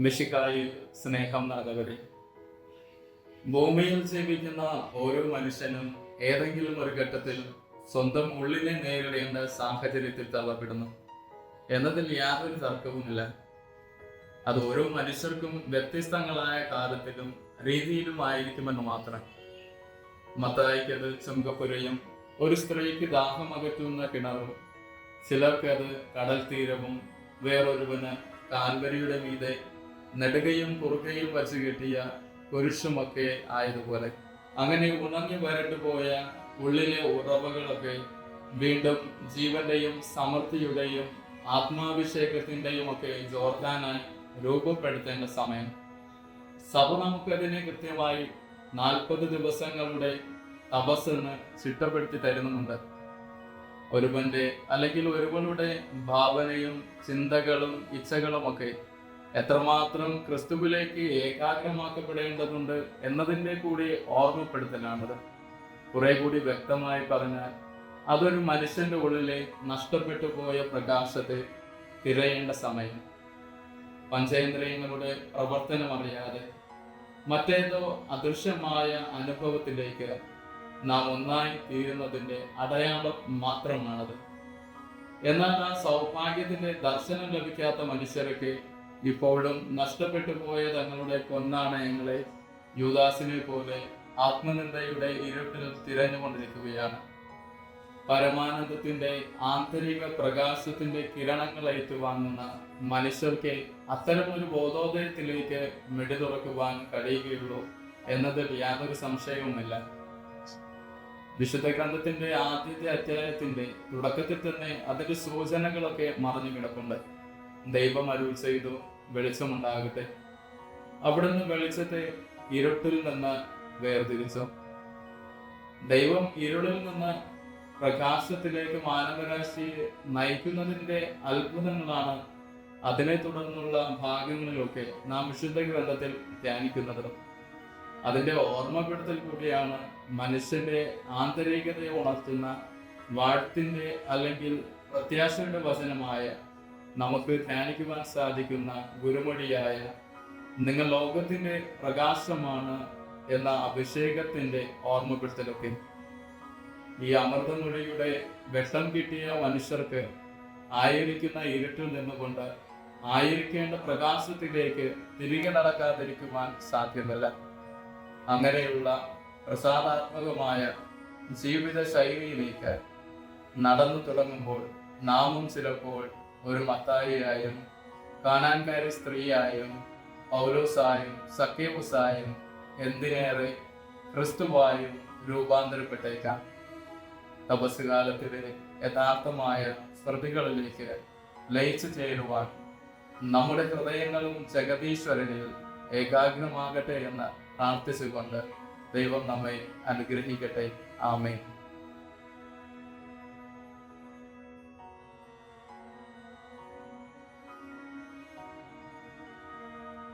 മിശിഹായിൽ സ്നേഹം നിറഞ്ഞവരെ, ഭൂമിയിൽ ജീവിക്കുന്ന ഓരോ മനുഷ്യനും ഏതെങ്കിലും ഒരു ഘട്ടത്തിൽ സ്വന്തം ഉള്ളിനെ നേരിടേണ്ട സാഹചര്യത്തിൽ തള്ളപ്പെടുന്നു എന്നതിൽ യാതൊരു തർക്കവുമില്ല. അത് ഓരോ മനുഷ്യർക്കും വ്യത്യസ്തങ്ങളായ കാലത്തിലും രീതിയിലും ആയിരിക്കുമെന്ന് മാത്രം. മത്തായിക്കത് ചുങ്കപ്പുരയും ഒരു സ്ത്രീക്ക് ദാഹമകറ്റുന്ന കിണറും, ചിലർക്കത് കടൽ തീരവും, വേറൊരുവന് കാൽവരിയുടെ മീതെ നെടുകയും കുറുകയും വച്ചു കെട്ടിയ കുരിശുമൊക്കെ ആയതുപോലെ, അങ്ങനെ ഉണങ്ങി വരണ്ടുപോയ ഉള്ളിലെ ഉറവകളൊക്കെ വീണ്ടും ജീവന്റെയും സമൃദ്ധിയുടെയും ആത്മാഭിഷേകത്തിന്റെയും ഒക്കെ ജോർദാനായി രൂപപ്പെടുത്തേണ്ട സമയം. സഭ നമുക്കതിനെ കൃത്യമായി 40 ദിവസങ്ങളുടെ തപസ്സെന്ന് ചിട്ടപ്പെടുത്തി തരുന്നുണ്ട്. ഒരുവന്റെ അല്ലെങ്കിൽ ഒരുവളുടെ ഭാവനയും ചിന്തകളും ഇച്ഛകളുമൊക്കെ എത്രമാത്രം ക്രിസ്തുവിലേക്ക് ഏകാഗ്രമാക്കപ്പെടേണ്ടതുണ്ട് എന്നതിൻ്റെ കൂടി ഓർമ്മപ്പെടുത്തലാണത്. കുറെ കൂടി വ്യക്തമായി പറഞ്ഞാൽ, അതൊരു മനുഷ്യന്റെ ഉള്ളിലെ നഷ്ടപ്പെട്ടു പോയ പ്രകാശത്തെ തിരയേണ്ട സമയം. പഞ്ചേന്ദ്രിയങ്ങളുടെ പ്രവർത്തനമറിയാതെ മറ്റേതോ അദൃശ്യമായ അനുഭവത്തിലേക്ക് നാം ഒന്നായി തീരുന്നതിൻ്റെ അടയാളം മാത്രമാണത്. എന്നാൽ ആ സൗഭാഗ്യത്തിന്റെ ദർശനം ലഭിക്കാത്ത മനുഷ്യർക്ക് ഇപ്പോഴും നഷ്ടപ്പെട്ടു പോയ തങ്ങളുടെ പൊന്നാണയങ്ങളെ യൂദാസിനെ പോലെ ആത്മനിന്ദയുടെ ഇരുട്ടിൽ തിരഞ്ഞുകൊണ്ടിരിക്കുകയാണ്. പരമാനന്ദത്തിന്റെ ആന്തരിക പ്രകാശത്തിന്റെ കിരണങ്ങൾ ഏറ്റുവാങ്ങുന്ന മനുഷ്യർക്ക് അത്തരമൊരു ബോധോദയത്തിലേക്ക് മിടി തുറക്കുവാൻ കഴിയുകയുള്ളൂ എന്നതിൽ യാതൊരു സംശയവുമില്ല. വിശുദ്ധ ഗ്രന്ഥത്തിന്റെ ആദ്യത്തെ അധ്യായത്തിന്റെ തുടക്കത്തിൽ തന്നെ അതിന്റെ സൂചനകളൊക്കെ മറഞ്ഞു കിടപ്പുണ്ട്. ദൈവം അരുൾ ചെയ്തു, വെളിച്ചമുണ്ടാകട്ടെ. അവിടുന്ന് വെളിച്ചത്തെ ഇരുട്ടിൽ നിന്ന് വേർതിരിച്ചു. ദൈവം ഇരുളിൽ നിന്ന് പ്രകാശത്തിലേക്ക് മാനവരാശിയെ നയിക്കുന്നതിൻ്റെ അത്ഭുതങ്ങളാണ് അതിനെ തുടർന്നുള്ള ഭാഗങ്ങളിലൊക്കെ നാം വിശുദ്ധ ഗ്രന്ഥത്തിൽ ധ്യാനിക്കുന്നത്. അതിൻ്റെ ഓർമ്മപ്പെടുത്തൽ കൂടിയാണ് മനുഷ്യന്റെ ആന്തരികതയെ ഉണർത്തുന്ന വാഴ്ത്തിന്റെ അല്ലെങ്കിൽ പ്രത്യാശയുടെ വചനമായ നമുക്ക് ധ്യാനിക്കുവാൻ സാധിക്കുന്ന ഗുരുമൊഴിയായ നിങ്ങൾ ലോകത്തിന്റെ പ്രകാശമാണ് എന്ന അഭിഷേകത്തിന്റെ ഓർമ്മപ്പെടുത്തലൊക്കെ. ഈ അമൃതമൊഴിയുടെ വെട്ടം കിട്ടിയ മനുഷ്യർക്ക് ആയിരിക്കുന്ന ഇരുട്ടിൽ നിന്നുകൊണ്ട് ആയിരിക്കേണ്ട പ്രകാശത്തിലേക്ക് തിരികെ നടക്കാതിരിക്കുവാൻ സാധ്യമല്ല. അങ്ങനെയുള്ള പ്രസാദാത്മകമായ ജീവിത ശൈലിയിലേക്ക് നടന്നു തുടങ്ങുമ്പോൾ നാമും ചിലപ്പോൾ ഒരു മത്തായിയായും കാനാൻകാരി സ്ത്രീയായും പൗലോസായും സക്കേവുസായും എന്തിനേറെ ക്രിസ്തുവായും രൂപാന്തരപ്പെട്ടേക്കാം. തപസ്സുകാലത്തിലെ യഥാർത്ഥമായ സ്മൃതികളിലേക്ക് ലയിച്ചു ചേരുവാൻ നമ്മുടെ ഹൃദയങ്ങളും ജഗതീശ്വരനിൽ ഏകാഗ്രമാകട്ടെ എന്ന് പ്രാർത്ഥിച്ചുകൊണ്ട് ദൈവം നമ്മെ അനുഗ്രഹിക്കട്ടെ. ആമേൻ.